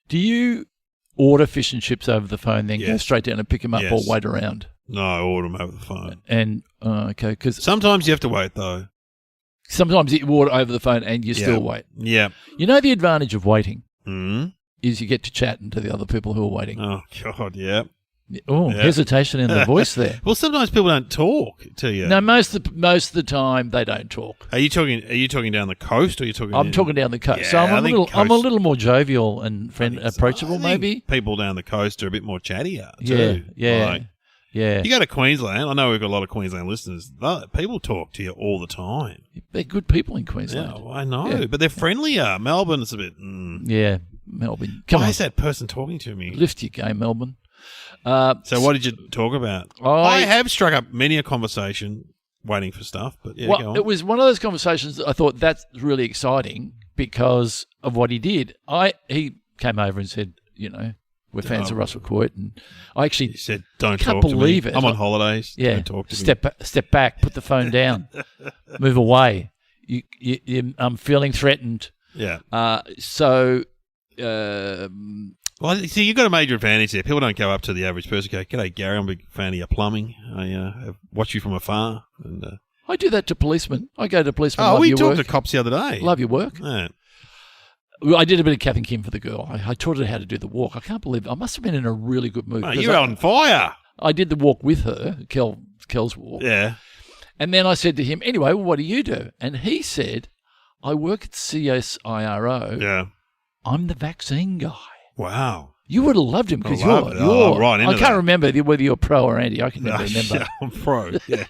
Do you order fish and chips over the phone, then go Yes. straight down and pick them up, Yes. or wait around? No, I order them over the phone. And okay, because Sometimes you have to wait, though. sometimes you order over the phone and you still wait. Yeah. You know the advantage of waiting Mm. is you get to chatting to the other people who are waiting. Oh, God, yeah. Oh, Yeah. hesitation in the voice there. Well, sometimes people don't talk to you. No, most of the time they don't talk. Are you talking down the coast, or are you talking? I'm talking down the coast, Yeah, so I think I'm a coast- little more jovial and I think so. approachable, I think maybe. people down the coast are a bit more chattier. Yeah, Too. yeah, Like, yeah. you go to Queensland. I know we've got a lot of Queensland listeners. People talk to you all the time. They're good people in Queensland. Yeah, I know, Yeah. but they're friendlier. Melbourne's a bit. Yeah, Melbourne. Come Why on, is that person talking to me? lift your game, Melbourne. So what did you talk about? I have struck up many a conversation waiting for stuff, but yeah, go Well, on. it was one of those conversations that I thought that's really exciting because of what he did. He came over and said, we're fans of Russell Coit, and I actually He said, "Don't can't talk to me. believe it. I'm on holidays. Yeah, Don't talk to me." step back, put the phone down, move away. I'm feeling threatened. Yeah. Well, see, you've got a major advantage there. People don't go up to the average person and go, "G'day, Gary, I'm a big fan of your plumbing. I watch you from afar." And I do that to policemen. I go to policemen. we your talked work. to cops the other day. Love your work. Yeah. Well, I did a bit of Kath and Kim for the girl. I taught her how to do the walk. I can't believe I must have been in a really good mood. Mate, 'cause you're on fire. I did the walk with her, Kel's walk. Yeah. And then I said to him, anyway, well, what do you do? And he said, I work at CSIRO. Yeah. I'm the vaccine guy. Wow. You would have loved him because I love it. Oh, right into I can't that. remember whether you're pro or anti. I can never remember. Yeah, I'm pro. Yeah.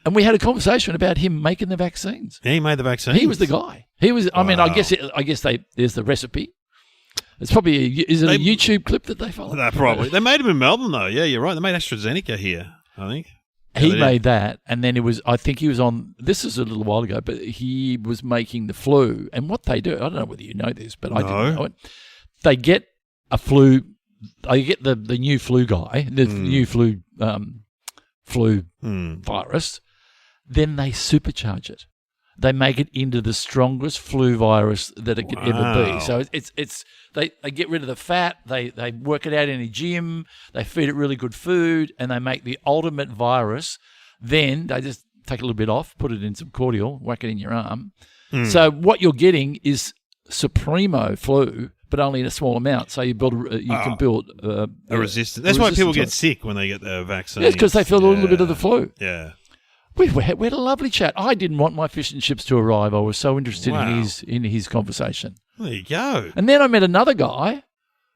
And we had a conversation about him making the vaccines. He made the vaccine. He was the guy. He was. I mean, I Wow. guess there's the recipe. It's probably a YouTube clip that they follow? That probably. They made him in Melbourne, though. Yeah, you're right. They made AstraZeneca here, I think. He Yeah, they made that, and then I think he was on, this is a little while ago, but he was making the flu. And what they do, I don't know whether you know this, but I didn't know it. They get a flu, they get the new flu guy, the new flu virus, then they supercharge it. They make it into the strongest flu virus that it could ever be. So they get rid of the fat, they work it out in a gym, they feed it really good food, and they make the ultimate virus. Then they just take a little bit off, put it in some cordial, whack it in your arm. So what you're getting is Supremo flu, but only in a small amount. So you can build a resistance. That's why people to get it. sick when they get the vaccine. That's because they feel a little bit of the flu. Yeah. We had a lovely chat. I didn't want my fish and chips to arrive. I was so interested in his conversation. There you go. And then I met another guy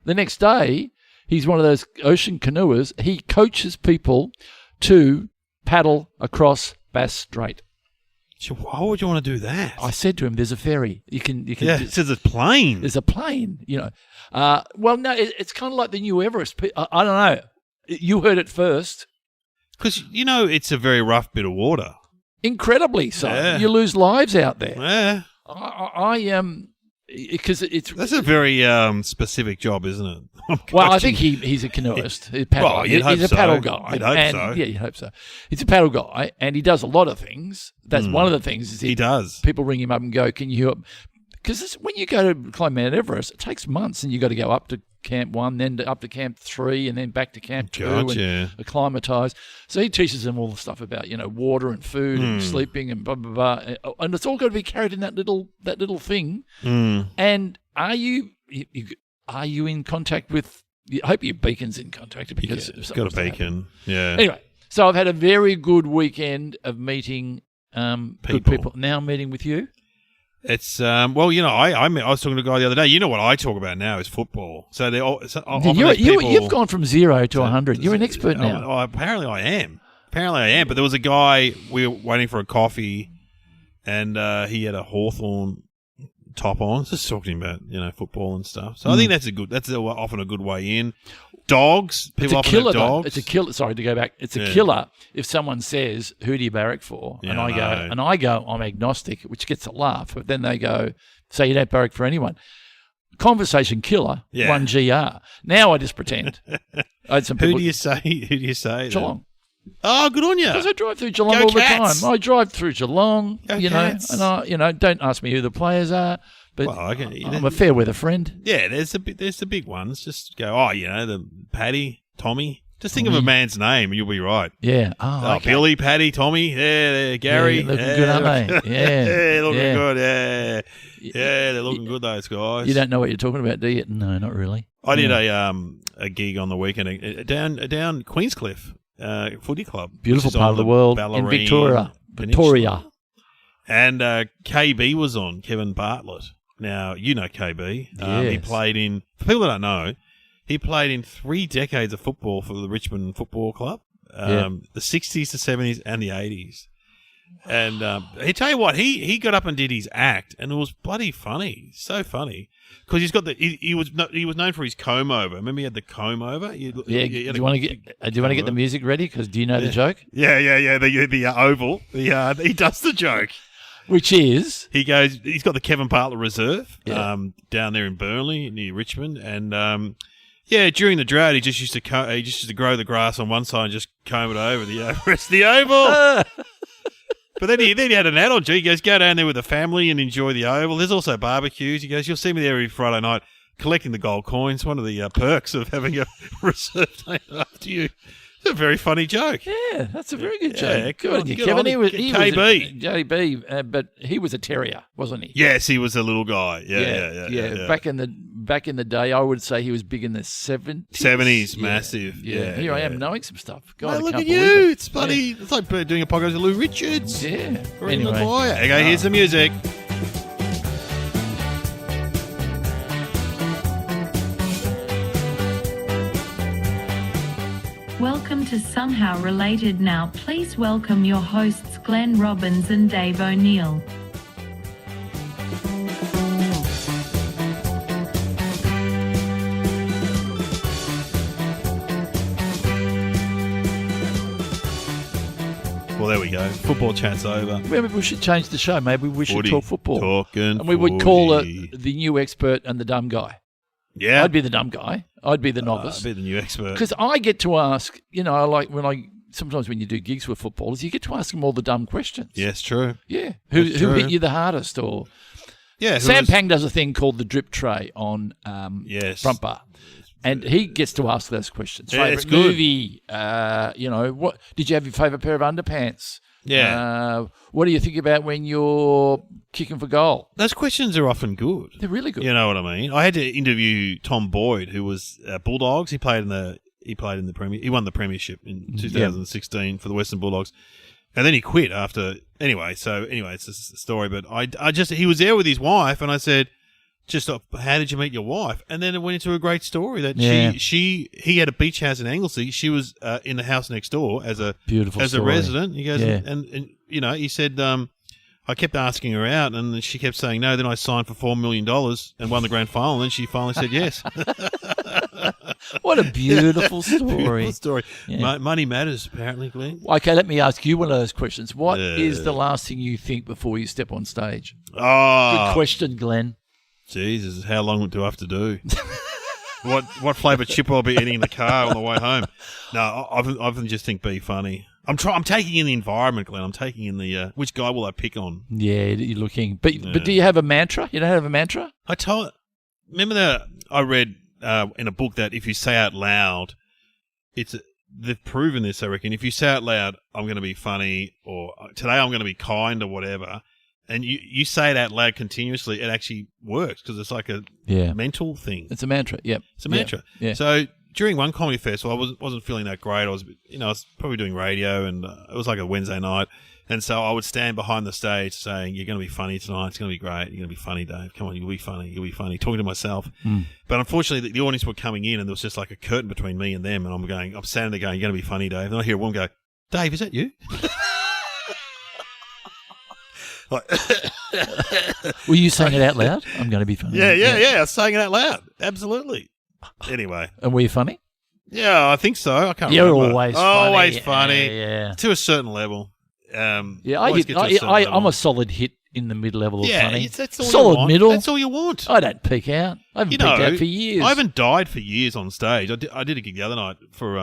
the next day. He's one of those ocean canoers. He coaches people to paddle across Bass Strait. So why would you want to do that? I said to him, "There's a ferry. You can." Yeah, it says it's plane. There's a plane. Well, no, it's kind of like the new Everest. I don't know. You heard it first. Because, it's a very rough bit of water. Incredibly so. Yeah. You lose lives out there. Yeah. Because it's That's a very specific job, isn't it? well, I think he's a canoeist. He's a paddle guy. You'd hope so. Yeah, you'd hope so. He's a paddle guy, and he does a lot of things. That's one of the things. Is He does. People ring him up and go, "Can you help?" Because when you go to climb Mount Everest, it takes months, and you got to go up to Camp 1, then up to Camp 3, and then back to Camp 2 and acclimatise. So he teaches them all the stuff about water and food and sleeping and blah blah blah, and it's all got to be carried in that little thing. And are you in contact with? I hope your beacon's in contact because it's got a beacon. Yeah. Anyway, so I've had a very good weekend of meeting good people. Now I'm meeting with you. It's I was talking to a guy the other day. You know what I talk about now is football. So they all you've gone from 0 to 100. You're an expert now. Apparently I am. But there was a guy, we were waiting for a coffee, and he had a Hawthorn top on. Just talking about football and stuff. So I think that's often a good way in. Dogs, people often have dogs. It's a killer. Sorry to go back. It's a killer if someone says, "Who do you barrack for?" Yeah, and I go, "I'm agnostic," which gets a laugh. But then they go, "So you don't barrack for anyone?" Conversation killer. 1GR. Now I just pretend. I had some people. Who do you say? Geelong. Oh, good on you. Because I drive through Geelong all the time. I drive through Geelong, Cats. and don't ask me who the players are. But Well, okay, I'm a fair weather friend. Yeah, there's the big ones. Just go, the Paddy, Tommy. Just think of a man's name and you'll be right. Yeah. Oh, okay. Billy, Paddy, Tommy, Gary. Yeah, looking good, aren't they? Yeah. Yeah, looking good, Yeah, they're looking good, those guys. You don't know what you're talking about, do you? No, not really. I did a gig on the weekend down Queenscliff Footy Club. Beautiful part of the world in Victoria. And KB was on, Kevin Bartlett. Now, you know KB. Yes. He played in, for people that don't know, he played in 3 decades of football for the Richmond Football Club, the 60s, the 70s, and the 80s. And he tell you what, he got up and did his act, and it was bloody funny, so funny, because he's got he was known for his comb over. Remember, he had the comb over. Do you want to get the music ready? Because do you know the joke? Yeah. The oval. He does the joke. Which is? He's got the Kevin Bartlett Reserve down there in Burnley near Richmond, and during the drought he just used to grow the grass on one side and just comb it over the rest of the oval. But then he had an add-on. He goes, go down there with the family and enjoy the oval. There's also barbecues. He goes, you'll see me there every Friday night collecting the gold coins. One of the perks of having a reserve named after you. It's a very funny joke. Yeah, that's a very good joke. Yeah, good on you, Kevin. He was JB, but he was a terrier, wasn't he? Yes, he was a little guy. Yeah. Back in the day, I would say he was big in the 70s. 70s, massive. Yeah. Here I am knowing some stuff. God, look at you. It's funny. It's like doing a podcast with Lou Richards. Yeah. Anyway. Okay, here's the music. Welcome to Somehow Related Now. Please welcome your hosts Glenn Robbins and Dave O'Neill. Well, there we go. Football chat's over. Maybe we should change the show. Maybe we should talk football. And we would call it the new expert and the dumb guy. Yeah. I'd be the dumb guy. I'd be the novice. I'd be the new expert. Because I get to ask, sometimes when you do gigs with footballers, you get to ask them all the dumb questions. Yes, true. Yeah. Who hit you the hardest? Or Sam Pang does a thing called the drip tray on Front Bar. And he gets to ask those questions. Yeah, favorite movie? What did you have your favorite pair of underpants? Yeah. What do you think about when you're kicking for goal? Those questions are often good. They're really good. You know what I mean? I had to interview Tom Boyd, who was Bulldogs. He played in the Premier. He won the premiership in 2016 for the Western Bulldogs, and then he quit after. Anyway, it's just a story. But he was there with his wife, and I said, how did you meet your wife? And then it went into a great story that he had a beach house in Anglesey. She was in the house next door as a resident. He goes, and he said, I kept asking her out, and she kept saying no. Then I signed for $4 million and won the grand final. And then she finally said yes. What a beautiful story! Beautiful story. Yeah. Money matters, apparently, Glenn. Okay, let me ask you one of those questions. What is the last thing you think before you step on stage? Oh, good question, Glenn. Jesus, how long do I have to do? What flavour chip will I be eating in the car on the way home? No, I often just think be funny. I'm taking in the environment, Glenn. I'm taking in the which guy will I pick on? Yeah, you're looking. But do you have a mantra? You don't have a mantra? Remember I read in a book that if you say out loud, they've proven this. I reckon if you say out loud, I'm going to be funny, or today I'm going to be kind, or whatever. And you say it out loud continuously, it actually works because it's like a mental thing. It's a mantra, It's a mantra. Yeah. So during one comedy festival, I wasn't feeling that great. I was probably doing radio, and it was like a Wednesday night. And so I would stand behind the stage saying, you're going to be funny tonight. It's going to be great. You're going to be funny, Dave. Come on, you'll be funny. You'll be funny. Talking to myself. But unfortunately, the audience were coming in, and there was just like a curtain between me and them. And I'm standing there going, you're going to be funny, Dave. And I hear a woman go, Dave, is that you? Were you saying it out loud? I'm going to be funny. Yeah. I was saying it out loud. Absolutely. Anyway. And were you funny? Yeah, I think so. I can't You're remember. always funny. Always funny. Yeah. To a certain level. I'm a solid hit in the mid-level of funny. That's all solid you want. middle. That's all you want. I don't peek out. I haven't peeked out for years. I haven't died for years on stage. I did a gig the other night for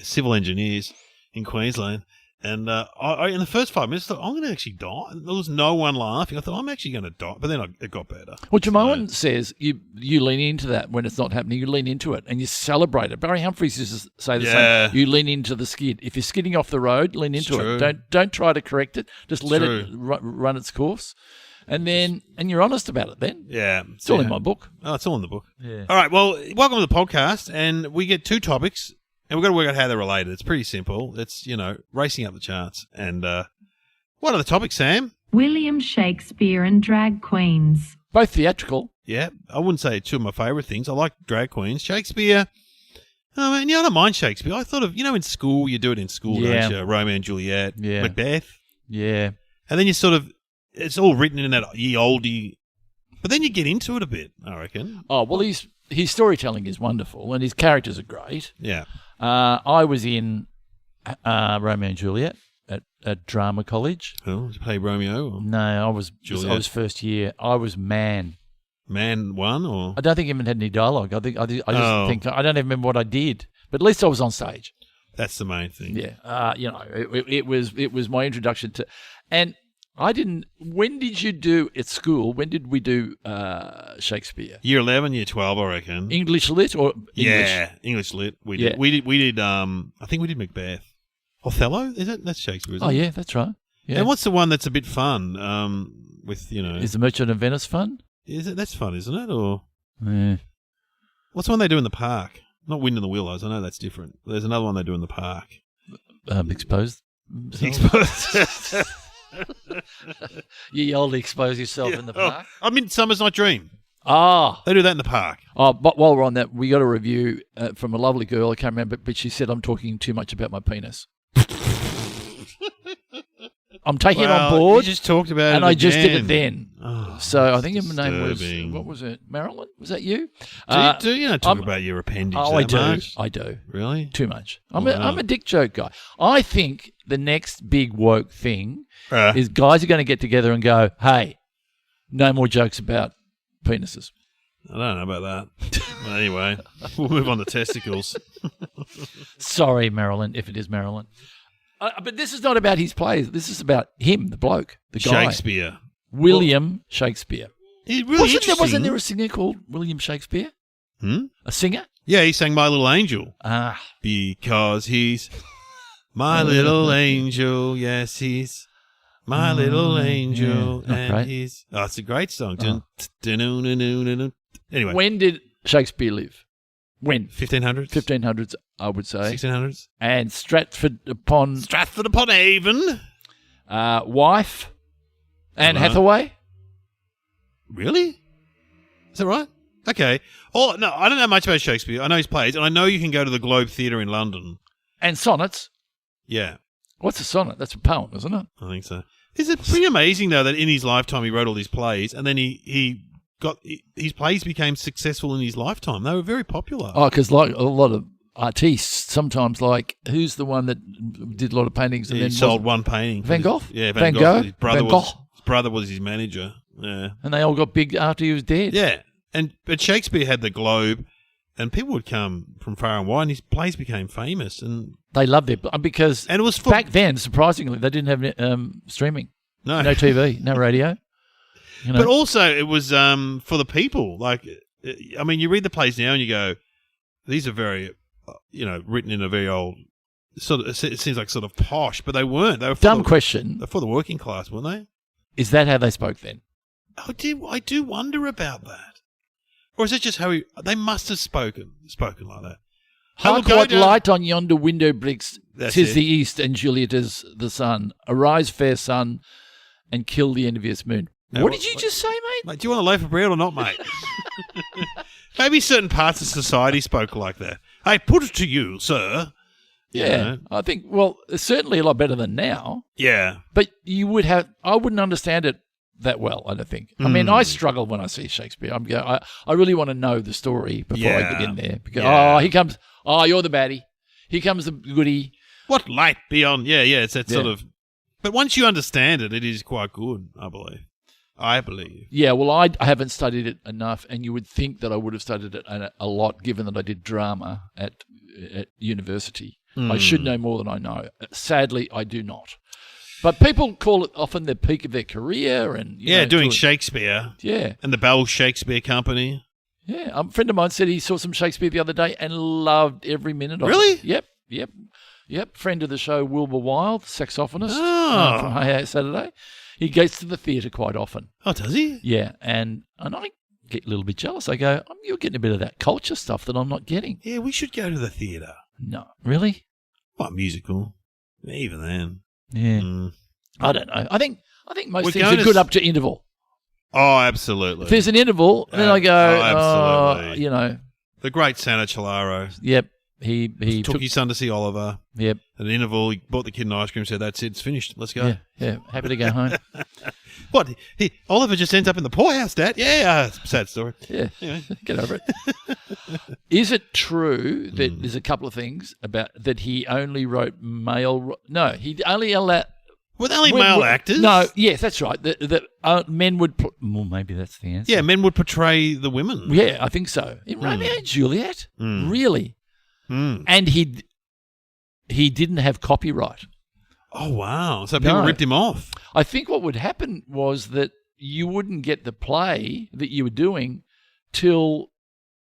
civil engineers in Queensland. And in the first 5 minutes, I thought, I'm going to actually die. There was no one laughing. I thought, I'm actually going to die. But then it got better. Well, Jamoan says you lean into that when it's not happening. You lean into it and you celebrate it. Barry Humphries used to say the same. You lean into the skid. If you're skidding off the road, lean into it. Don't try to correct it. Just let it run its course. And you're honest about it then. Yeah. It's all in my book. Oh, it's all in the book. Yeah. All right. Well, welcome to the podcast. And we get 2 topics. And we've got to work out how they're related. It's pretty simple. It's, racing up the charts. And what are the topics, Sam? William Shakespeare and drag queens. Both theatrical. Yeah. I wouldn't say 2 of my favourite things. I like drag queens. Shakespeare. Oh, man, I don't mind Shakespeare. I thought of, in school, you do it in school, don't you? Romeo and Juliet, Macbeth. Yeah. And then you sort of, it's all written in that ye oldie, but then you get into it a bit, I reckon. Oh, well, his storytelling is wonderful and his characters are great. Yeah. I was in Romeo and Juliet at drama college. Oh, did you play Romeo? Or No, I was Juliet? I was first year. I was Man. Man 1 or? I don't think I even had any dialogue. I don't even remember what I did. But at least I was on stage. That's the main thing. Yeah. It was my introduction to, and I didn't. When did you do at school? When did we do Shakespeare? Year 11, year 12, I reckon. English lit or English? Yeah, English lit. We did. We did. I think we did Macbeth. Othello, is it? That's Shakespeare. Isn't it? Yeah, that's right. Yeah. And what's the one that's a bit fun? With Is the Merchant of Venice fun? Is it? That's fun, isn't it? Or Yeah. what's the one they do in the park? Not Wind in the Willows. I know that's different. There's another one they do in the park. Exposed. Exposed. You old expose yourself in the park. I mean, Summer's Night Dream. Ah. They do that in the park. Oh, but while we're on that, we got a review from a lovely girl. I can't remember, but she said I'm talking too much about my penis. I'm taking it on board. You just talked about it and I just did again. it then. Oh, so I think her name was, disturbing. what was it? Marilyn? Was that you? Do you not talk about your appendage Oh, that much? I do. Really? Too much. I'm Wow. a dick joke guy. I think the next big woke thing is guys are going to get together and go, hey, no more jokes about penises. I don't know about that. Well, anyway, we'll move on to testicles. Sorry, Marilyn, if it is Marilyn. But this is not about his plays. This is about him, the bloke, the guy. Shakespeare. William Shakespeare. It really Wasn't there a singer called William Shakespeare? A singer? Yeah, he sang My Little Angel. Ah. Because he's my little angel. Yes, he's my little angel. Yeah. And Right. he's... Oh, it's a great song. Anyway. When did Shakespeare live? When? 1500s? 1500s, I would say. 1600s? And Stratford-upon... Stratford-upon-Avon? Wife? Anne Hathaway? Really? Is that right? Okay. Oh, no, I don't know much about Shakespeare. I know his plays, and I know you can go to the Globe Theatre in London. And sonnets? Yeah. What's a sonnet? That's a poem, isn't it? I think so. Is it pretty amazing, though, that in his lifetime he wrote all these plays, and then he got his plays became successful in his lifetime? They were very popular. Oh, because like a lot of artistes, sometimes like, who's the one that did a lot of paintings? And he then sold one painting. Van Gogh? Yeah, Van Gogh? His brother was his manager. Yeah. And they all got big after he was dead. Yeah. But Shakespeare had the Globe, and people would come from far and wide, and his plays became famous. And they loved it because it was back then, surprisingly, they didn't have streaming. No TV, no radio. You know? But also, it was for the people. Like, I mean, you read the plays now and you go, these are very, written in a very old, sort of, it seems like sort of posh, but they weren't. They were Dumb question. They're for the working class, weren't they? Is that how they spoke then? I do wonder about that. Or is it just how they must have spoken like that? Hark what light on yonder window bricks, That's 'tis it. the east, and Juliet is the sun. Arise, fair sun, and kill the envious moon. Now, what did you just say, mate? Mate, do you want a loaf of bread or not, mate? Maybe certain parts of society spoke like that. Hey, put it to you, sir. Yeah, I think, well, it's certainly a lot better than now. Yeah. But I wouldn't understand it that well, I don't think. I mean, I struggle when I see Shakespeare. I really want to know the story before I get in there. Because, here comes, you're the baddie. Here comes the goodie. What light beyond? Yeah, it's that sort of... But once you understand it, it is quite good, I believe. Yeah, well, I haven't studied it enough, and you would think that I would have studied it a lot, given that I did drama at university. I should know more than I know. Sadly, I do not. But people call it often the peak of their career, and doing Shakespeare. Yeah, And the Bell Shakespeare Company. yeah. A friend of mine said he saw some Shakespeare the other day and loved every minute of Really? it. Yep. Friend of the show, Wilbur Wilde, saxophonist from Hey Hey Saturday. He goes to the theatre quite often. Oh, does he? Yeah, and I get a little bit jealous. I go, you're getting a bit of that culture stuff that I'm not getting. Yeah, we should go to the theatre. No, really? What, musical? Even then. Yeah. I don't know. I think most We're things going are to good up to interval. Oh, absolutely. If there's an interval, then I go, absolutely. The great Santa Chilaro. Yep. He took his son to see Oliver. Yep. At an interval, he bought the kid an ice cream and said, that's it, it's finished. Let's go. Yeah. Happy to go home. What? Oliver just ends up in the poorhouse, Dad? Yeah, sad story. Yeah. Get over it. Is it true that there's a couple of things about that he only wrote male? No, he only allowed. Were they only male actors? No, yes, that's right. That men would. Well, maybe that's the answer. Yeah, men would portray the women. Yeah, I think so. In Romeo and Juliet, really. And he didn't have copyright. Oh, wow. So people ripped him off. I think what would happen was that you wouldn't get the play that you were doing till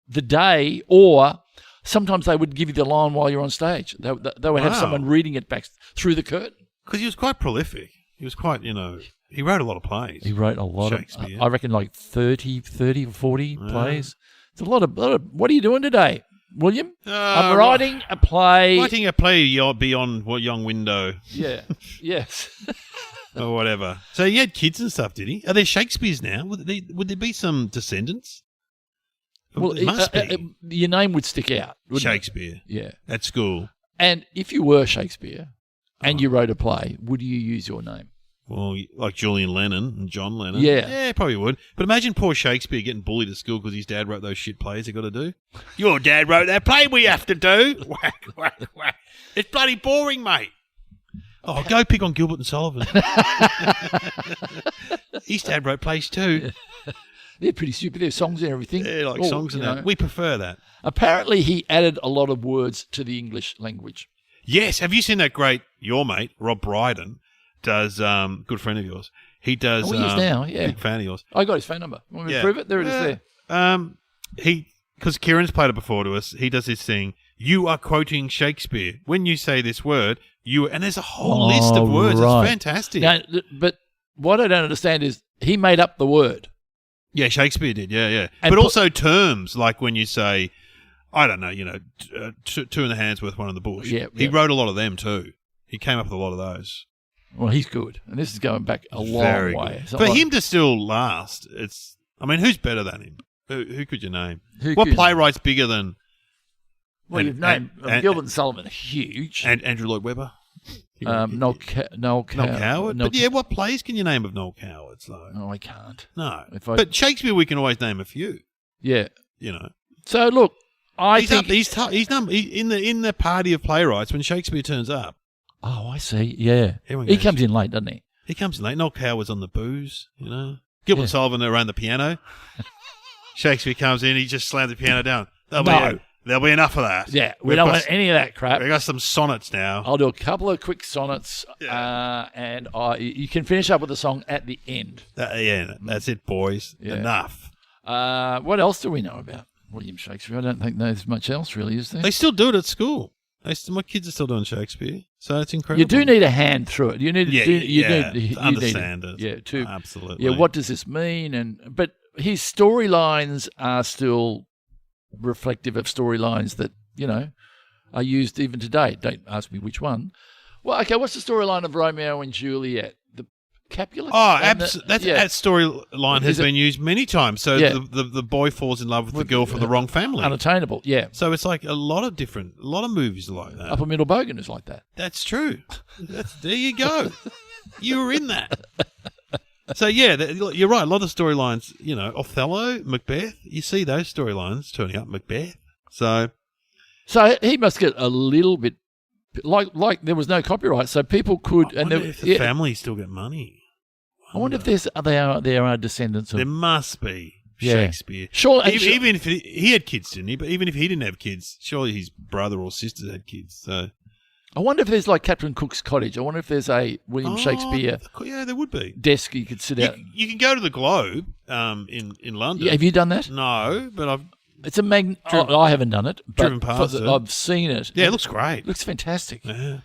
the day, or sometimes they would give you the line while you're on stage. They would have someone reading it back through the curtain. Because he was quite prolific. He was quite, he wrote a lot of plays. He wrote a lot Shakespeare. I reckon like 30 or 40 plays. It's a lot of, what are you doing today, William? I'm writing a play. Writing a play beyond what young window. Yeah. Yes. Or whatever. So he had kids and stuff, did he? Are there Shakespeares now? Would there be some descendants? Well, it must be. Your name would stick out. Shakespeare. Yeah. At school. And if you were Shakespeare and you wrote a play, would you use your name? Well, like Julian Lennon and John Lennon. Yeah, probably would. But imagine poor Shakespeare getting bullied at school because his dad wrote those shit plays he got to do. Your dad wrote that play we have to do. Whack, whack, whack. It's bloody boring, mate. Oh, go pick on Gilbert and Sullivan. His dad wrote plays too. They're pretty stupid. There's songs and everything. Yeah, like songs and that. We prefer that. Apparently, he added a lot of words to the English language. Yes. Have you seen that great, your mate, Rob Brydon, does, good friend of yours. He does. He is now, yeah. Big fan of yours. I got his phone number. Want me to prove it? There it is there. Because Kieran's played it before to us, he does this thing. You are quoting Shakespeare. When you say this word, and there's a whole list of words. Right. It's fantastic. Now, but what I don't understand is he made up the word. Yeah, Shakespeare did. Yeah. And but also terms like when you say, I don't know, two in the hand's worth, one in the bush. Yeah, he wrote a lot of them too. He came up with a lot of those. Well, he's good, and this is going back a long Very way. Good. For him to still last, who's better than him? Who could you name? What playwright's bigger than? Well, you've named Gilbert and Sullivan, huge, and Andrew Lloyd Webber. Noel Coward. But what plays can you name of Noel Coward's though? No, I can't. No, but Shakespeare we can always name a few. Yeah, So look, he's in the party of playwrights when Shakespeare turns up. Oh, I see. Yeah, he comes in late, doesn't he? He comes in late. Noel Coward's on the booze. Gilbert and Sullivan are around the piano. Shakespeare comes in. He just slams the piano down. There'll be enough of that. Yeah, we don't want any of that crap. We got some sonnets now. I'll do a couple of quick sonnets, and you can finish up with the song at the end. That's it, boys. Yeah. Enough. What else do we know about William Shakespeare? I don't think there's much else, really, is there? They still do it at school. My kids are still doing Shakespeare, so it's incredible. You do need a hand through it. You need to understand it. Yeah, absolutely. Yeah, what does this mean? But his storylines are still reflective of storylines that are used even today. Don't ask me which one. Well, okay, what's the storyline of Romeo and Juliet? The Capulet? Oh, that storyline has been used many times. So the boy falls in love with the girl from the wrong family. Unattainable, yeah. So it's like a lot of movies are like that. Upper Middle Bogan is like that. That's true. There you go. You were in that. So, you're right. A lot of storylines, Othello, Macbeth, you see those storylines turning up, Macbeth. So he must get a little bit, like there was no copyright, so people could... I wonder if the family still get money. I wonder if there are descendants of... There must be Shakespeare. Sure. Even if he had kids, didn't he? But even if he didn't have kids, surely his brother or sisters had kids. So I wonder if there's like Captain Cook's Cottage. I wonder if there's a William Shakespeare Yeah, there would be. desk you could sit out. You can go to the Globe in London. Yeah, have you done that? No, but I've It's a I haven't done it, but driven past it. I've seen it. Yeah, it looks great. It looks fantastic. Yeah.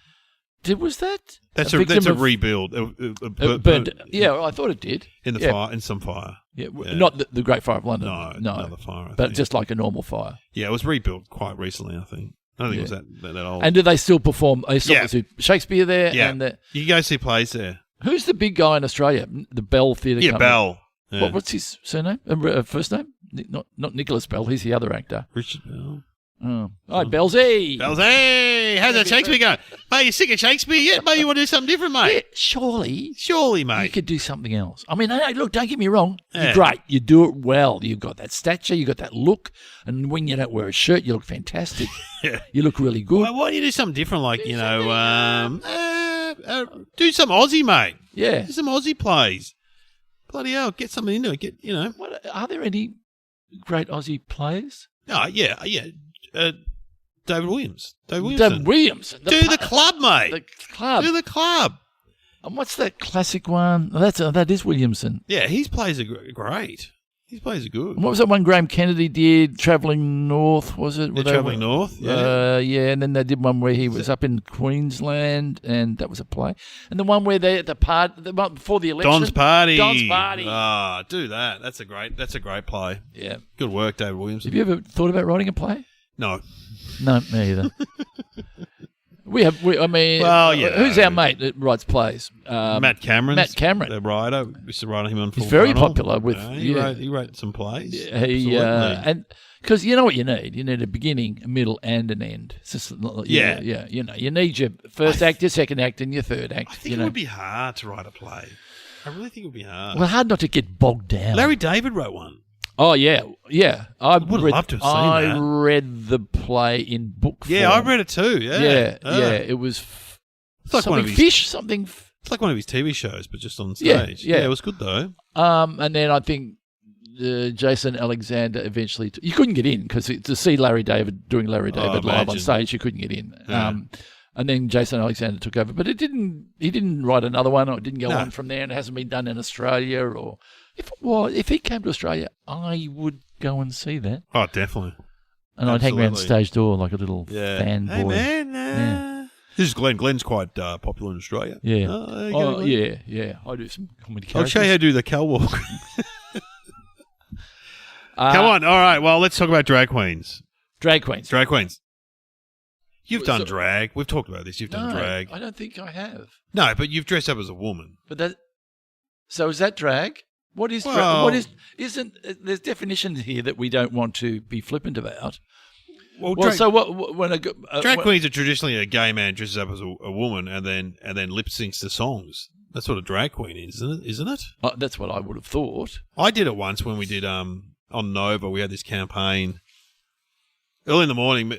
Was that? That's victim a of- rebuild. burned. Yeah, well, I thought it did. In the fire, in some fire. Yeah, not the Great Fire of London. No, another fire. I but think. just like a normal fire. Yeah, it was rebuilt quite recently. I think. I don't think it was that old. And do they still perform? They still Yeah. do Shakespeare there. Yeah. And you can go see plays there. who's the big guy in Australia? The Bell Theatre. Yeah, Company. Bell. Yeah. What's his surname? First name? Not Nicholas Bell. He's the other actor. Richard Bell. Oh, hi, Bellsy. Bells, hey, how's that Shakespeare going? Mate, you sick of Shakespeare yet? Mate, you want to do something different, mate? Yeah, surely Surely, mate. you could do something else. I mean, hey, look, don't get me wrong. Yeah. You're great. You do it well. You've got that stature. You've got that look. And when you don't wear a shirt, you look fantastic. Yeah. You look really good. Why don't you do something different, like, do some Aussie, mate. Yeah. Do some Aussie plays. Bloody hell, get something into it. Are there any great Aussie players? Oh, yeah. David Williams. David Williams. Do the club, mate. The club. Do the club. And what's that classic one? Oh, that is Williamson. Yeah, his plays are great. His plays are good. And what was that one Graham Kennedy did? Travelling North, was it? They're travelling north, yeah. Yeah, and then they did one where he was up in Queensland, and that was a play. And the one where they at the part before the election. Don's Party. Don's Party. Ah, do that. That's a great play. Yeah. Good work, David Williams. Have you ever thought about writing a play? No. No, me either. Well, yeah. Who's our mate that writes plays? Matt Cameron. Matt Cameron. The writer. We used to write him on Full He's very Frontal. popular with. He wrote some plays. He and because you know what you need a beginning, a middle, and an end. It's just, Yeah. You need your first act, your second act, and your third act. I think it would be hard to write a play. I really think it would be hard. Well, hard not to get bogged down. Larry David wrote one. Oh yeah. I would have loved to have seen that. I read the play in book form. Yeah, I read it too. Yeah, It was it's like something one of his, fish, something. It's like one of his TV shows, but just on stage. Yeah. It was good though. And then I think Jason Alexander eventually. You couldn't get in because to see Larry David doing Larry David live on stage, you couldn't get in. Yeah. And then Jason Alexander took over, but he didn't write another one, or it didn't go on from there, and it hasn't been done in Australia. Or if he came to Australia, I would go and see that. Oh, definitely. And I'd hang around the stage door like a little fanboy. Hey man, this is Glenn. Glenn's quite popular in Australia. Yeah. Yeah. I do some comedy characters. I'll show you how to do the cow walk. Come on. All right. Well, let's talk about drag queens. Drag queens. You've done drag. We've talked about this. You've done drag. I don't think I have. No, but you've dressed up as a woman. So is that drag? What is drag? There's definitions here that we don't want to be flippant about. Well, drag queens are traditionally a gay man dresses up as a woman and then lip syncs the songs. That's what a drag queen is, isn't it? That's what I would have thought. I did it once when we did on Nova. We had this campaign early in the morning.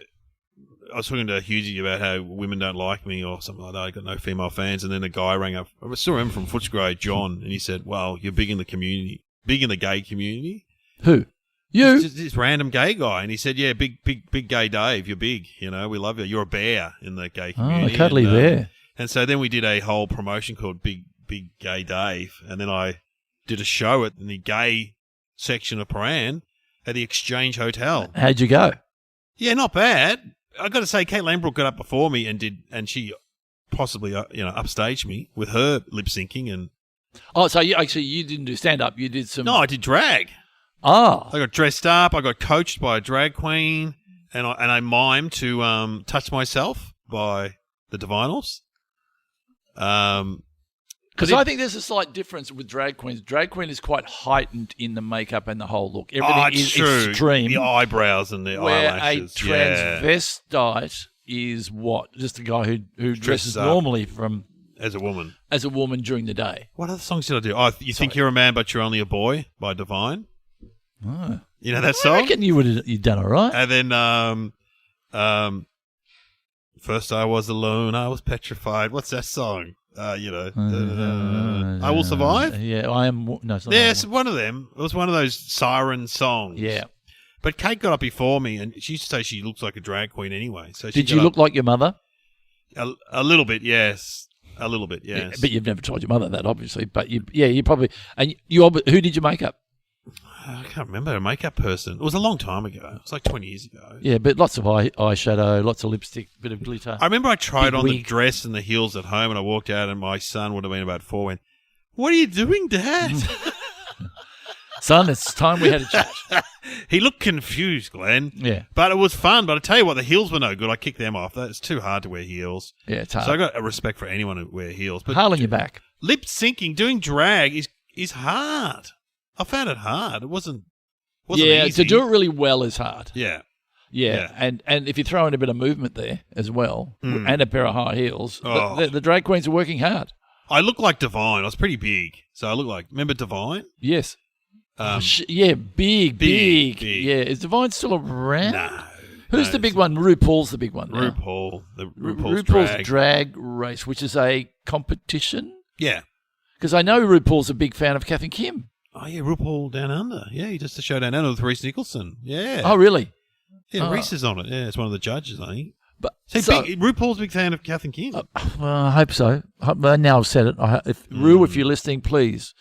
I was talking to Hughesy about how women don't like me or something like that. I got no female fans, and then a guy rang up. I saw him from Footscray, John, and he said, "Well, you're big in the community, big in the gay community." Who? You? Just this random gay guy, and he said, "Yeah, big gay Dave. You're big. You know, we love you. You're a bear in the gay community." Oh, a cuddly bear. And so then we did a whole promotion called Big Gay Dave, and then I did a show in the gay section of Paran at the Exchange Hotel. How'd you go? Yeah, not bad. I got to say, Kate Langbrook got up before me and she possibly upstaged me with her lip syncing and. Oh, so you didn't do stand up? You did some. No, I did drag. Oh. I got dressed up. I got coached by a drag queen, and I mimed to "Touch Myself" by the Divinals. Because I think there's a slight difference with drag queens. Drag queen is quite heightened in the makeup and the whole look. Everything is true. extreme. The eyebrows and the eyelashes. Where a transvestite is what? Just a guy who dresses normally as a woman during the day. What other songs did I do? Oh, You Think You're a Man But You're Only a Boy by Divine. Oh. You know that song? I reckon you'd done all right. And then First I Was Alone, I Was Petrified. What's that song? I Will Survive? Yeah, I am. No, it's not. Yeah, it's one of them. It was one of those siren songs. Yeah. But Kate got up before me, and she used to say she looks like a drag queen anyway. So Did you look like your mother? A little bit, yes. A little bit, yes. Yeah, but you've never told your mother that, obviously. But you probably. And who did you make up? I can't remember a makeup person. It was a long time ago. It was like 20 years ago. Yeah, but lots of eyeshadow, lots of lipstick, bit of glitter. I remember I tried Big on the wig. dress and the heels at home, and I walked out, and my son would have been about 4. Went, "What are you doing, Dad?" Son, it's time we had a chat. He looked confused, Glenn. Yeah. But it was fun. But I tell you what, the heels were no good. I kicked them off. It's too hard to wear heels. Yeah, it's hard. So I got a respect for anyone who wear heels. But Hard on your back. lip syncing, doing drag is hard. I found it hard. It wasn't Yeah, easy. to do it really well is hard. Yeah. Yeah, and if you throw in a bit of movement there as well, and a pair of high heels, Oh. the drag queens are working hard. I look like Divine. I was pretty big. So I look like, remember Divine? Yes. Um, Big. big. Yeah, is Divine still around? No. Who's the big one? RuPaul's the big one. now. RuPaul. RuPaul's drag. drag race, which is a competition. Yeah. Because I know RuPaul's a big fan of Kath and Kim. Oh, yeah, RuPaul Down Under. Yeah, he does the show Down Under with Reese Nicholson. Yeah. Oh, really? Yeah, Oh. Reese is on it. Yeah, it's one of the judges, I think. But RuPaul's a big fan of Kath and Kim. well, I hope so. Now I've said it. Ru, if you're listening, please.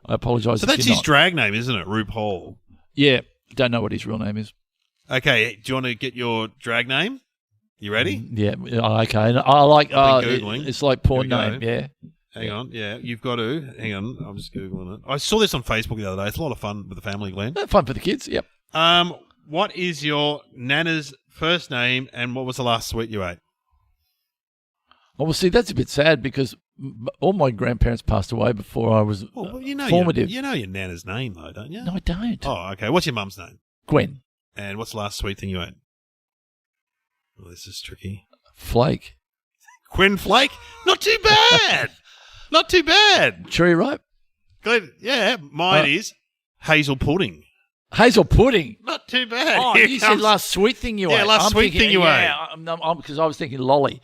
I apologise. So if that's you're his not. drag name, isn't it? RuPaul. Yeah, don't know what his real name is. Okay, do you want to get your drag name? You ready? Yeah, okay. And I like. I've been Googling. It's like porn Here we name. go. Yeah. Hang on. Yeah, you've got to. Hang on. I'm just Googling it. I saw this on Facebook the other day. It's a lot of fun with the family, Glenn. Fun for the kids. Yep. What is your Nana's first name and what was the last sweet you ate? Well, see, that's a bit sad because all my grandparents passed away before I was Well, you know formative. you know your Nana's name, though, don't you? No, I don't. Oh, okay. What's your mum's name? Gwen. And what's the last sweet thing you ate? Well, this is tricky. Flake. Gwen Flake? Not too bad. Not too bad. Cherry ripe. Glenn, yeah, mine is hazel pudding. Hazel pudding. Not too bad. Oh, Here you said comes- last sweet thing you ate. Yeah, last I'm sweet thinking, thing you ate. because I was thinking lolly.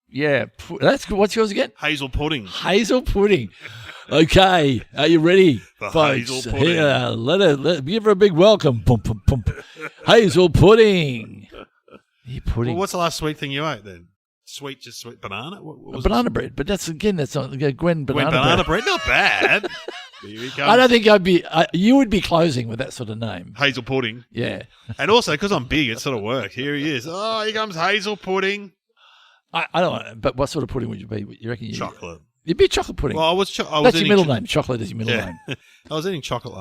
Yeah, that's good. What's yours again? Hazel pudding. Hazel pudding. Okay, are you ready, The folks? hazel pudding. Here, let give her a big welcome. Pum, pum, pum. Hazel pudding. Yeah, pudding. Well, what's the last sweet thing you ate then? Just sweet banana? What was Banana bread, but that's not Gwen banana, Gwen banana bread. bread? Not bad. Here he comes. I don't think you would be closing with that sort of name. Hazel pudding. Yeah, And also, because I'm big, it sort of works. Here he is. Oh, here comes hazel pudding. I don't know, but what sort of pudding would you be? You reckon? Chocolate. You'd be chocolate pudding. Well, I was That's your eating middle name. Chocolate is your middle Yeah. name. I was eating chocolate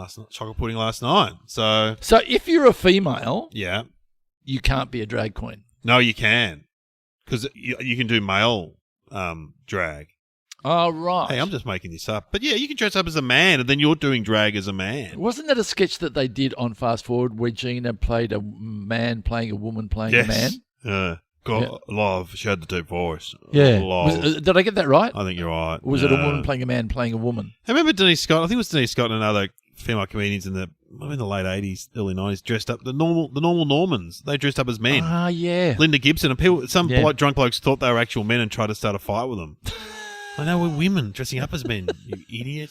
pudding last night. So, So if you're a female, yeah. you can't be a drag queen. No, you can. Because you can do male drag. Oh, right. Hey, I'm just making this up. But yeah, you can dress up as a man and then you're doing drag as a man. Wasn't that a sketch that they did on Fast Forward where Gina played a man playing a woman playing a man? God, love. She had the deep voice. Yeah. Love. Did I get that right? I think you're right. Or was it a woman playing a man playing a woman? I remember Denise Scott. I think it was Denise Scott and another female comedians in the late 80s, early 90s, dressed up. The normal Normans. They dressed up as men. Ah, yeah. Linda Gibson and some Yeah. drunk blokes thought they were actual men and tried to start a fight with them. I know, we're women dressing up as men, you idiot.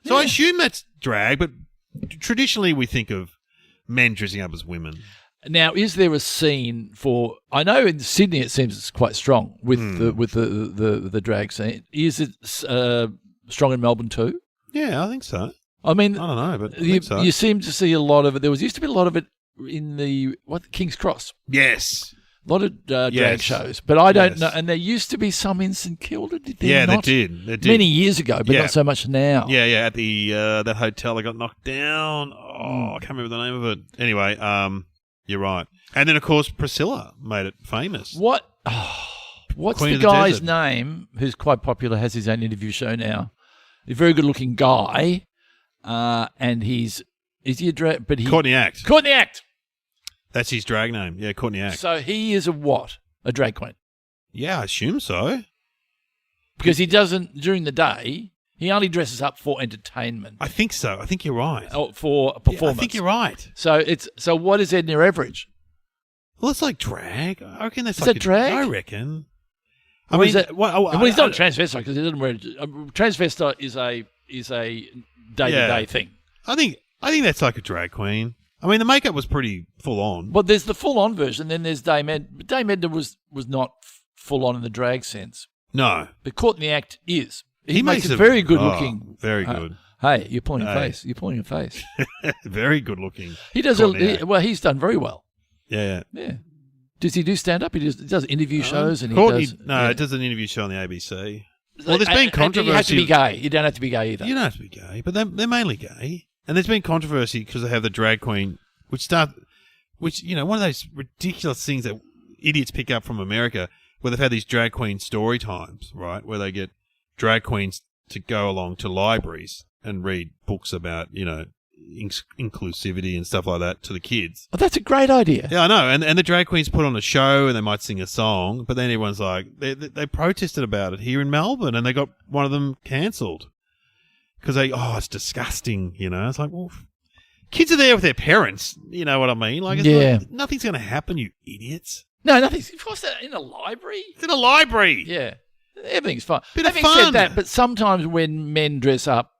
So I assume that's drag, but traditionally we think of men dressing up as women. Now, is there a scene for? I know in Sydney it seems it's quite strong with the drag scene. Is it strong in Melbourne too? Yeah, I think so. I mean, I don't know, but I you, think so. you seem to see a lot of it. There used to be a lot of it in the King's Cross. Yes. A lot of drag Yes. shows, but I don't Yes. know. And there used to be some in St Kilda. Did there Yeah, not? they did. Many years ago, but Yeah. not so much now. Yeah, at the that hotel that got knocked down. Oh, I can't remember the name of it. Anyway, you're right. And then of course Priscilla made it famous. What's Queen the of the guy's Desert. name who's quite popular, has his own interview show now? A very good looking guy, and is he a drag? But he Courtney Act. Courtney Act. That's his drag name. Yeah, Courtney Act. So he is a what? A drag queen. Yeah, I assume so. Because he doesn't during the day. He only dresses up for entertainment. I think so. I think you're right. For Yeah, performance. I think you're right. So what is Edna Everage? Well, it's like drag. I reckon that's Is like that drag? I reckon. Or is that- well, Well, he's not a transvestite because he doesn't wear. Transvestite is a day-to-day thing. I think that's like a drag queen. I mean, the makeup was pretty full on. But there's the full-on version. Then there's Dame Edna. But Dame Edna was not full on in the drag sense. No. But Caught in the Act is. He makes a it very good looking. Very good. Hey, you're pulling your face. You're pulling your face. Very good looking. He does he's done very well. Yeah. Does he do stand up? He does interview shows and it does an interview show on the ABC. Well, there's been controversy. You have to be gay. You don't have to be gay either. You don't have to be gay, but they're mainly gay. And there's been controversy because they have the drag queen, which one of those ridiculous things that idiots pick up from America, where they've had these drag queen story times, right, where they get drag queens to go along to libraries and read books about, inclusivity and stuff like that to the kids. Oh, that's a great idea. Yeah, I know. And the drag queens put on a show and they might sing a song, but then everyone's like, they protested about it here in Melbourne and they got one of them cancelled because it's disgusting, It's like, well, kids are there with their parents, you know what I mean? Like, nothing's going to happen, you idiots. No, nothing's. Of course, in a library. It's in a library. Yeah. Everything's fine. Having said that, but sometimes when men dress up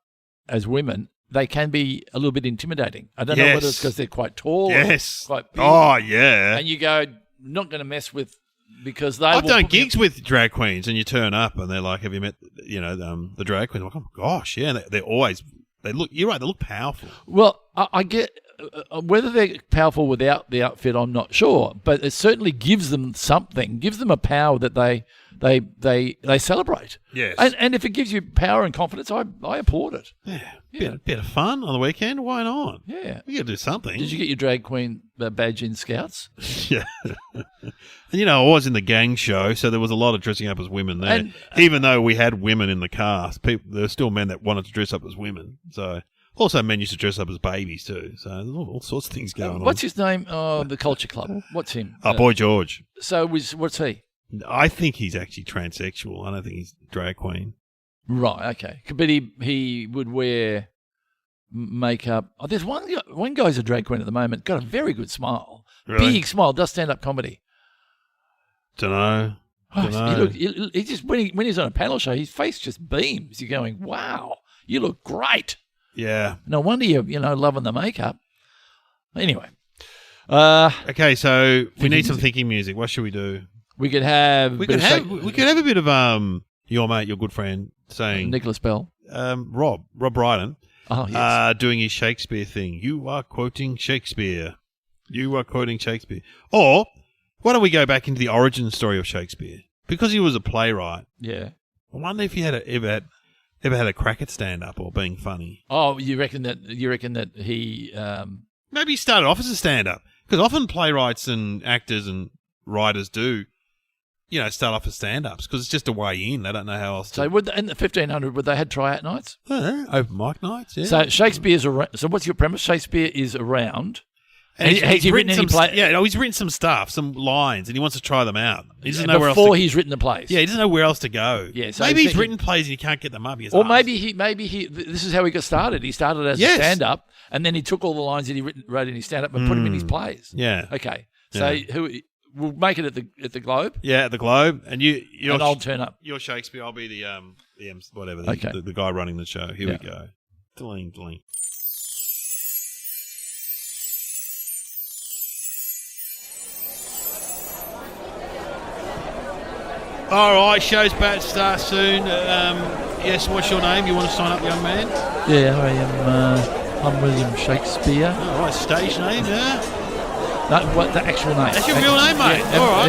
as women, they can be a little bit intimidating. I don't know whether it's because they're quite tall or quite big. Oh, yeah. And you go, not going to mess with, because they I've done gigs with drag queens and you turn up and they're like, have you met, the drag queen? I'm like, oh, my gosh, yeah. They're always, you're right, they look powerful. Well, I get, whether they're powerful without the outfit, I'm not sure. But it certainly gives them something, gives them a power that they celebrate. Yes. And if it gives you power and confidence, I applaud it. Yeah. Bit of fun on the weekend. Why not? Yeah. You got to do something. Did you get your drag queen badge in Scouts? Yeah. And, I was in the gang show, so there was a lot of dressing up as women there. Even though we had women in the cast, there were still men that wanted to dress up as women. So also men used to dress up as babies too. So there's all sorts of things going on. What's his name? The Culture Club. What's him? Boy George. So what's he? I think he's actually transsexual. I don't think he's drag queen. Right, okay. But he would wear makeup. Oh, there's one guy's a drag queen at the moment. Got a very good smile. Really? Big smile. Does stand-up comedy. Dunno. He just when he's on a panel show, his face just beams. You're going, wow, you look great. Yeah. No wonder you're loving the makeup. Anyway. Okay, so we need some thinking music. What should we do? We could have a bit of your mate, your good friend, saying Nicholas Bell. Rob Brydon. Oh, yes. Doing his Shakespeare thing. You are quoting Shakespeare. You are quoting Shakespeare. Or why don't we go back into the origin story of Shakespeare? Because he was a playwright. Yeah. I wonder if he had ever had a crack at stand up or being funny. Oh, you reckon that he maybe he started off as a stand up, because often playwrights and actors and writers do, start off as stand ups because it's just a way in. They don't know how else to. So in the 1500, would they had tryout nights? Open mic nights. Yeah. So Shakespeare's around. So what's your premise? Shakespeare is around. And has he written any play? Yeah, he's written some stuff, some lines, and he wants to try them out. He doesn't know before where else he's written the plays. Yeah, he doesn't know where else to go. Yeah, so maybe he's written plays and he can't get them up. Or maybe he. This is how he got started. He started as a stand-up, and then he took all the lines that he wrote in his stand-up and put them in his plays. Yeah. Okay. So we'll make it at the Globe. Yeah, at the Globe, and I'll turn up. You're Shakespeare. I'll be the whatever. Okay. The guy running the show. Here we go. Dling. All right, show's about to start soon. Yes, what's your name? You want to sign up, young man? Yeah, I'm William Shakespeare. All right, stage name, yeah? What the actual name? That's your real name, mate. Yeah, all right.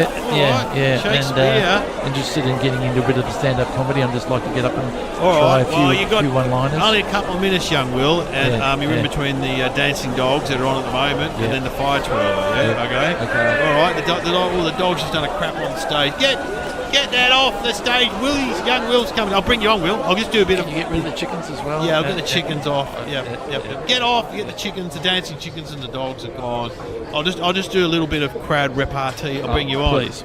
Yeah. Shakespeare. And interested in getting into a bit of the stand-up comedy. I'm just like to get up and try a few one-liners. Only a couple of minutes, young Will, and you're in between the dancing dogs that are on at the moment, and then the fire twirler. Yeah. Okay. All right. The dogs just done a crap on stage. Get that off the stage. Young Will's coming. I'll bring you on, Will. I'll just do a bit of. Can you get rid of the chickens as well? Yeah, I'll get the chickens off. Yep. Get off. Get the chickens. The dancing chickens and the dogs are gone. I'll just do a little bit of crowd repartee. I'll bring you on. Please.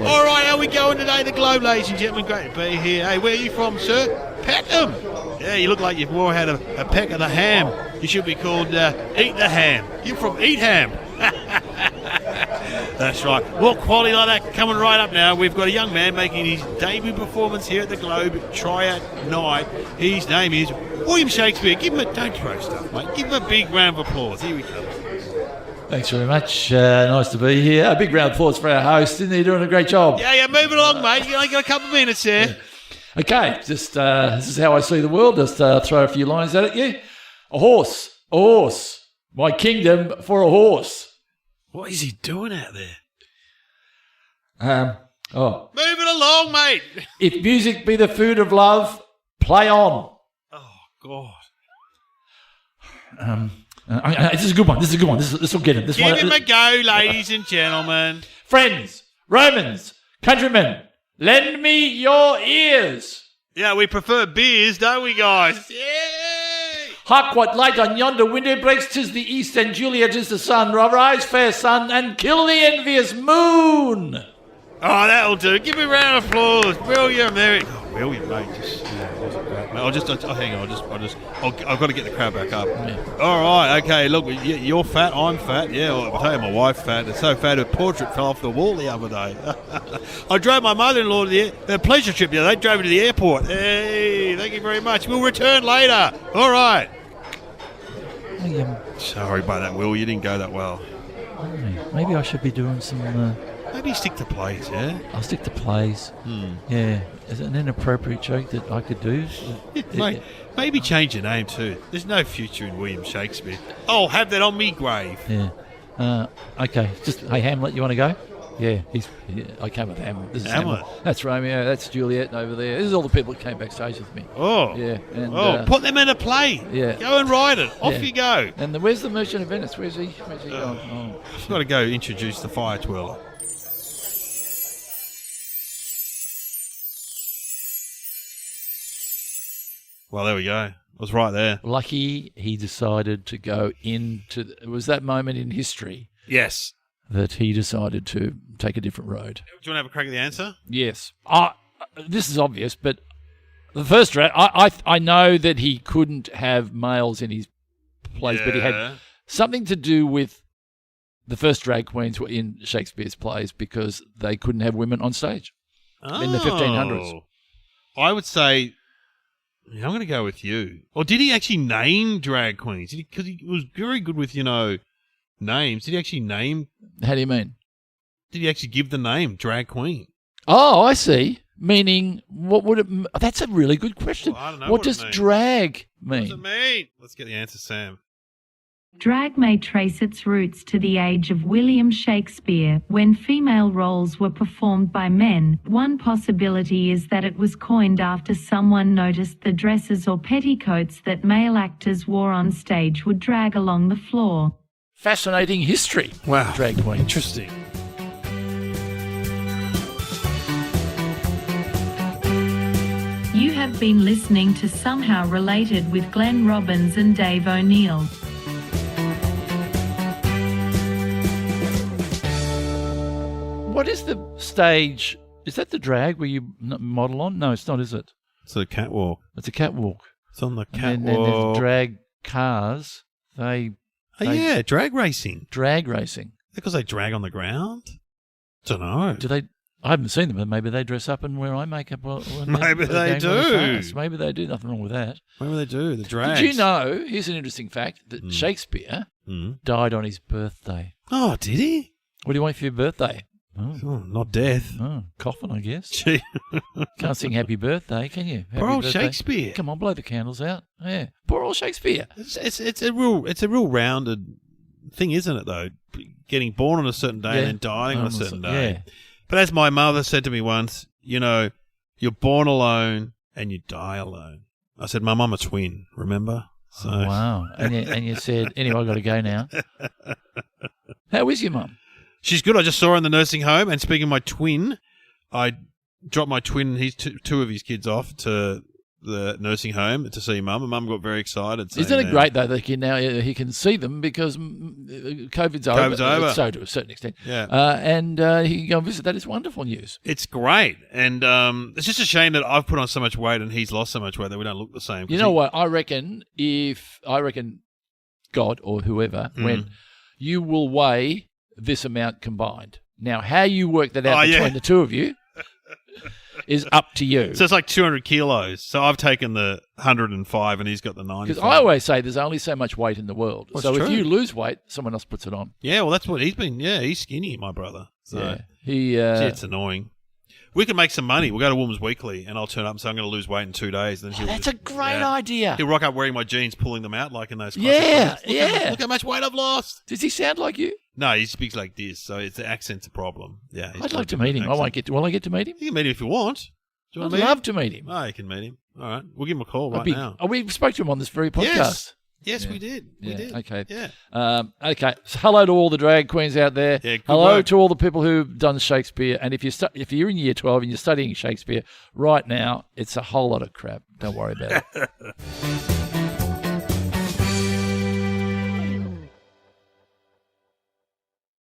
All right, how we going today? The Globe, ladies and gentlemen. Great to be here. Hey, where are you from, sir? Peckham. Yeah, you look like you've more had a peck of the ham. You should be called Eat the Ham. You're from Eatham. That's right. Well, quality like that coming right up now. We've got a young man making his debut performance here at the Globe tryout night. His name is William Shakespeare. Give him don't throw stuff, mate. Give him a big round of applause. Here we come. Thanks very much. Nice to be here. A big round of applause for our host. Isn't he doing a great job? Yeah, moving along, mate. You only got a couple of minutes here. Okay, just this is how I see the world. Just throw a few lines at you. A horse. My kingdom for a horse. What is he doing out there? Moving along, mate. If music be the food of love, play on. Oh, God. This is a good one. This will get him. Give him a go, ladies and gentlemen. Friends, Romans, countrymen, lend me your ears. Yeah, we prefer beers, don't we, guys? Yay! Hark what light on yonder window breaks. 'Tis the east, and Juliet is the sun. Rise, fair sun, and kill the envious moon. Oh, that'll do. Give me a round of applause. William, there it. Oh, William, mate. Hang on. I've got to get the crowd back up. Yeah. All right, okay. Look, you're fat. I'm fat. Yeah, well, I'll tell you, my wife's fat. It's so fat, her portrait fell off the wall the other day. I drove my mother-in-law to the pleasure trip. Yeah, they drove me to the airport. Hey, thank you very much. We'll return later. All right. Sorry about that, Will. You didn't go that well. Maybe I should be doing some. Maybe stick to plays, yeah? I'll stick to plays. Yeah. Is it an inappropriate joke that I could do? Maybe change your name too. There's no future in William Shakespeare. Oh, have that on me grave. Yeah. Okay. Hey, Hamlet, you want to go? Yeah. I came with Hamlet. This is Hamlet. That's Romeo. That's Juliet over there. This is all the people that came backstage with me. Oh. Yeah. And, put them in a play. Yeah. Go and write it. Off you go. And where's the Merchant of Venice? Where's he gone? Oh. I've got to go introduce the fire twirler. Well, there we go. I was right there. Lucky he decided to go into... It was that moment in history... Yes. ...that he decided to take a different road. Do you want to have a crack at the answer? Yes. This is obvious, but the first drag... I know that he couldn't have males in his plays, but he had something to do with the first drag queens were in Shakespeare's plays because they couldn't have women on stage in the 1500s. I would say... I'm going to go with you. Or did he actually name drag queens? Because he was very good with, names. Did he actually name... How do you mean? Did he actually give the name drag queen? Oh, I see. Meaning, what would it... That's a really good question. Well, I don't know what does drag mean? What does it mean? Let's get the answer, Sam. Drag may trace its roots to the age of William Shakespeare, when female roles were performed by men. One possibility is that it was coined after someone noticed the dresses or petticoats that male actors wore on stage would drag along the floor. Fascinating history. Wow. Drag queen. Interesting. You have been listening to Somehow Related with Glenn Robbins and Dave O'Neill. What is the stage? Is that the drag where you model on? No, it's not, is it? It's a catwalk. It's a catwalk. It's on the catwalk. And then there's drag cars. They drag racing. Drag racing. Because they drag on the ground? Don't know. Do they? I haven't seen them, but maybe they dress up and wear eye makeup. Maybe they do. Maybe they do. Nothing wrong with that. Maybe they do. The drags. Did you know, here's an interesting fact, that Shakespeare died on his birthday. Oh, did he? What do you want for your birthday? Oh, not death. Oh, coffin, I guess. Gee. Can't sing happy birthday, can you? Poor old Shakespeare. Come on, blow the candles out. Yeah, poor old Shakespeare. It's a real rounded thing, isn't it? Though, getting born on a certain day and then dying on a certain day. Yeah. But as my mother said to me once, you're born alone and you die alone. I said, Mum, I'm a twin. Remember? So. Oh, wow. And you said, anyway, I've got to go now. How is your mum? She's good. I just saw her in the nursing home. And speaking of my twin, I dropped my twin, two of his kids off to the nursing home to see Mum. And Mum got very excited. Isn't it great, though, that he can see them because COVID's over. So to a certain extent. Yeah. And he can go and visit. That is wonderful news. It's great. And it's just a shame that I've put on so much weight and he's lost so much weight that we don't look the same. You know what? I reckon God or whoever, when you will weigh this amount combined. Now, how you work that out between the two of you, is up to you. So it's like 200 kilos. So I've taken the 105 and he's got the 95. Because I always say there's only so much weight in the world. Well, so it's if true. you lose weight, someone else puts it on. Yeah, well, that's what he's been. Yeah, he's skinny, my brother. So Yeah. He. gee, it's annoying. We can make some money. We'll go to Women's Weekly and I'll turn up and say I'm going to lose weight in 2 days. Then That's a great idea. He'll rock up wearing my jeans, pulling them out like in those Yeah, classic films. Look how much weight I've lost. Does he sound like you? No, he speaks like this, so it's the accent's a problem. Yeah, I'd like to meet him. Will I get to meet him? You can meet him if you want. Do you I'd want to meet love him? to meet him. Oh, you can meet him. All right, we'll give him a call right now. Oh, we spoke to him on this very podcast. Yes, we did. We did. Okay. Yeah. Okay. So hello to all the drag queens out there. Yeah, good hello work. to all the people who've done Shakespeare. And if you're in year 12 and you're studying Shakespeare right now, it's a whole lot of crap. Don't worry about it.